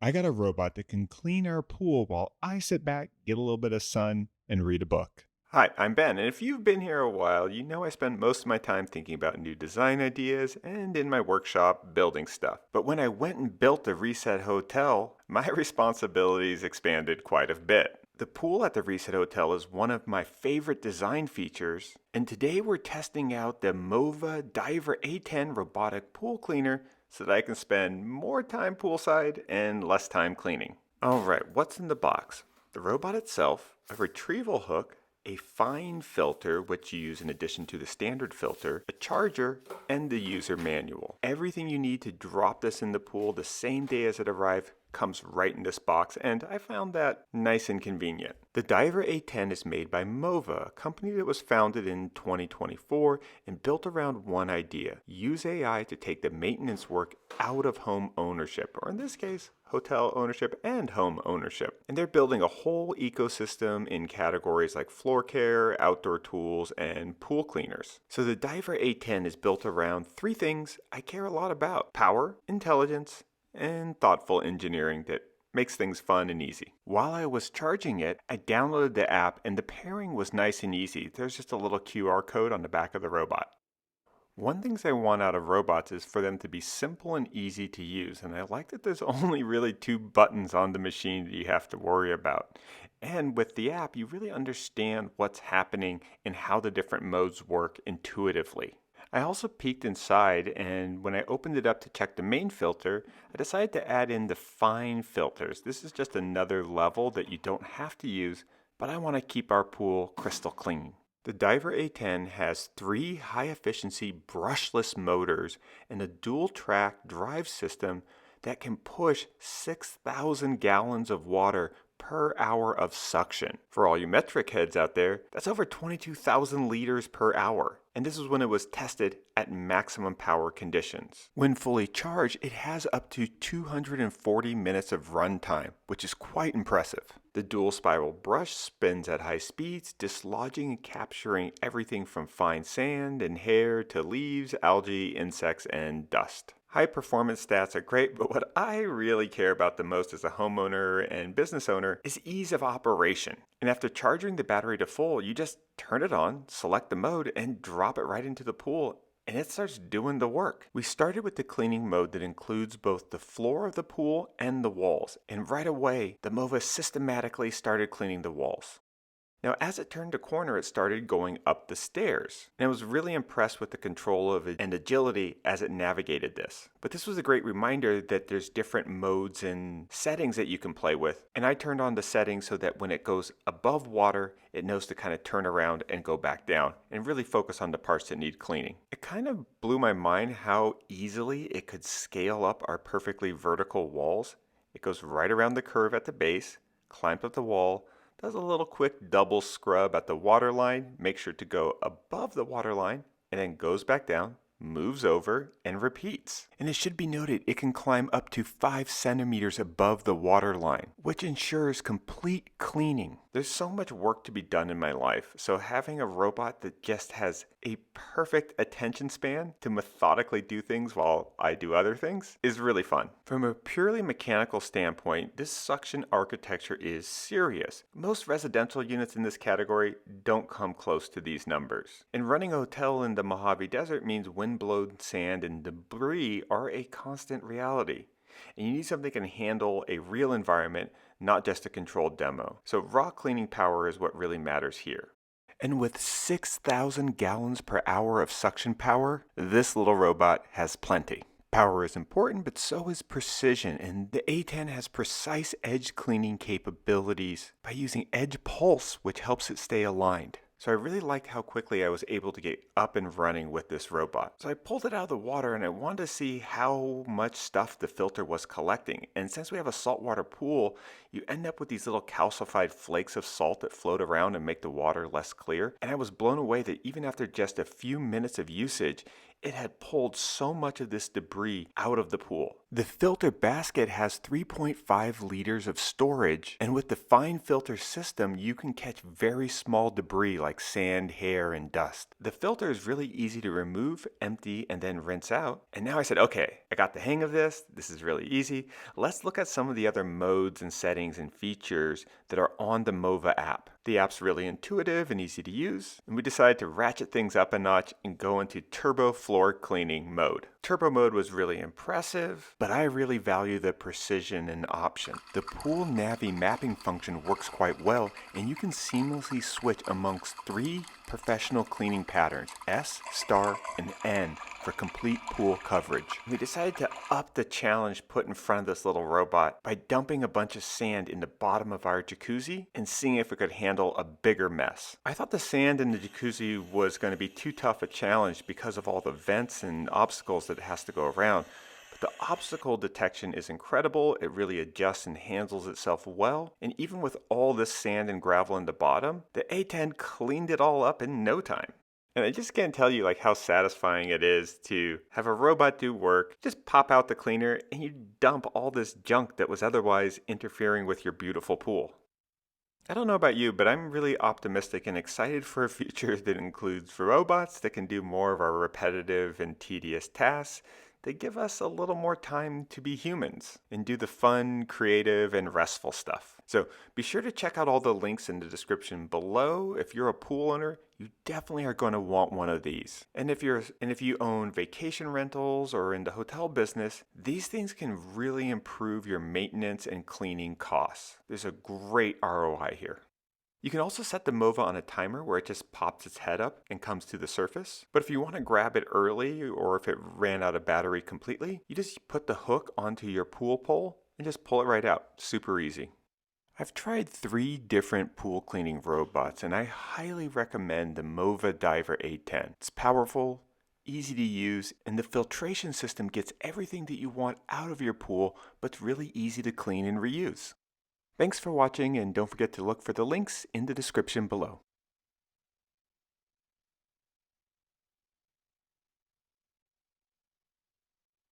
I got a robot that can clean our pool while I sit back, get a little bit of sun, and read a book. Hi, I'm Ben, and if you've been here a while, you know I spend most of my time thinking about new design ideas and in my workshop building stuff. But when I went and built the Reset Hotel, my responsibilities expanded quite a bit. The pool at the Reset Hotel is one of my favorite design features, and today we're testing out the Mova Diver A10 Robotic Pool Cleaner so that I can spend more time poolside and less time cleaning. Alright, what's in the box? The robot itself, a retrieval hook, a fine filter, which you use in addition to the standard filter, a charger, and the user manual. Everything you need to drop this in the pool the same day as it arrived comes right in this box, and I found that nice and convenient. The Diver A10 is made by Mova, a company that was founded in 2024 and built around one idea: use AI to take the maintenance work out of home ownership, or in this case, hotel ownership and home ownership. And they're building a whole ecosystem in categories like floor care, outdoor tools, and pool cleaners. So the Diver A10 is built around three things I care a lot about: power, intelligence, and thoughtful engineering that makes things fun and easy. While I was charging it, I downloaded the app and the pairing was nice and easy. There's just a little QR code on the back of the robot. One things I want out of robots is for them to be simple and easy to use, and I like that there's only really two buttons on the machine that you have to worry about. And with the app, you really understand what's happening and how the different modes work intuitively. I also peeked inside, and when I opened it up to check the main filter, I decided to add in the fine filters. This is just another level that you don't have to use, but I want to keep our pool crystal clean. The Diver A10 has three high-efficiency brushless motors and a dual-track drive system that can push 6,000 gallons of water per hour of suction. For all you metric heads out there, that's over 22,000 liters per hour. And this is when it was tested at maximum power conditions. When fully charged, it has up to 240 minutes of runtime, which is quite impressive. The dual spiral brush spins at high speeds, dislodging and capturing everything from fine sand and hair to leaves, algae, insects, and dust. High performance stats are great, but what I really care about the most as a homeowner and business owner is ease of operation. And after charging the battery to full, you just turn it on, select the mode, and drop it right into the pool, and it starts doing the work. We started with the cleaning mode that includes both the floor of the pool and the walls, and right away, the Mova systematically started cleaning the walls. Now, as it turned a corner, it started going up the stairs, and I was really impressed with the control of it and agility as it navigated this. But this was a great reminder that there's different modes and settings that you can play with, and I turned on the settings so that when it goes above water, it knows to kind of turn around and go back down, and really focus on the parts that need cleaning. It kind of blew my mind how easily it could scale up our perfectly vertical walls. It goes right around the curve at the base, climbs up the wall, does a little quick double scrub at the water line, makes sure to go above the water line, and then goes back down, moves over, and repeats. And it should be noted it can climb up to 5 centimeters above the water line, which ensures complete cleaning. There's so much work to be done in my life, so having a robot that just has a perfect attention span to methodically do things while I do other things is really fun. From a purely mechanical standpoint, this suction architecture is serious. Most residential units in this category don't come close to these numbers. And running a hotel in the Mojave Desert means windblown sand and debris are a constant reality. And you need something that can handle a real environment, not just a controlled demo. So raw cleaning power is what really matters here. And with 6,000 gallons per hour of suction power, this little robot has plenty. Power is important, but so is precision, and the A10 has precise edge cleaning capabilities by using edge pulse, which helps it stay aligned. So I really liked how quickly I was able to get up and running with this robot. So I pulled it out of the water and I wanted to see how much stuff the filter was collecting. And since we have a saltwater pool, you end up with these little calcified flakes of salt that float around and make the water less clear. And I was blown away that even after just a few minutes of usage, It had pulled so much of this debris out of the pool. The filter basket has 3.5 liters of storage, and with the fine filter system, you can catch very small debris like sand, hair, and dust. The filter is really easy to remove, empty, and then rinse out. And now I said, okay, I got the hang of this. This is really easy. Let's look at some of the other modes and settings and features that are on the Mova app. The app's really intuitive and easy to use, and we decided to ratchet things up a notch and go into turbo floor cleaning mode. Turbo mode was really impressive, but I really value the precision and option. The pool Navi mapping function works quite well, and you can seamlessly switch amongst 3 professional cleaning patterns, S, star, and N, for complete pool coverage. We decided to up the challenge put in front of this little robot by dumping a bunch of sand in the bottom of our jacuzzi and seeing if it could handle a bigger mess. I thought the sand in the jacuzzi was going to be too tough a challenge because of all the vents and obstacles that it has to go around. But the obstacle detection is incredible. It really adjusts and handles itself well. And even with all this sand and gravel in the bottom, the A10 cleaned it all up in no time. And I just can't tell you like how satisfying it is to have a robot do work, just pop out the cleaner and you dump all this junk that was otherwise interfering with your beautiful pool. I don't know about you, but I'm really optimistic and excited for a future that includes robots that can do more of our repetitive and tedious tasks, that give us a little more time to be humans and do the fun, creative, and restful stuff. So be sure to check out all the links in the description below. If you're a pool owner, you definitely are going to want one of these. And if you own vacation rentals or in the hotel business, these things can really improve your maintenance and cleaning costs. There's a great ROI here. You can also set the Mova on a timer where it just pops its head up and comes to the surface. But if you want to grab it early or if it ran out of battery completely, you just put the hook onto your pool pole and just pull it right out. Super easy. I've tried 3 different pool cleaning robots and I highly recommend the Mova Diver A10. It's powerful, easy to use, and the filtration system gets everything that you want out of your pool, but it's really easy to clean and reuse. Thanks for watching, and don't forget to look for the links in the description below.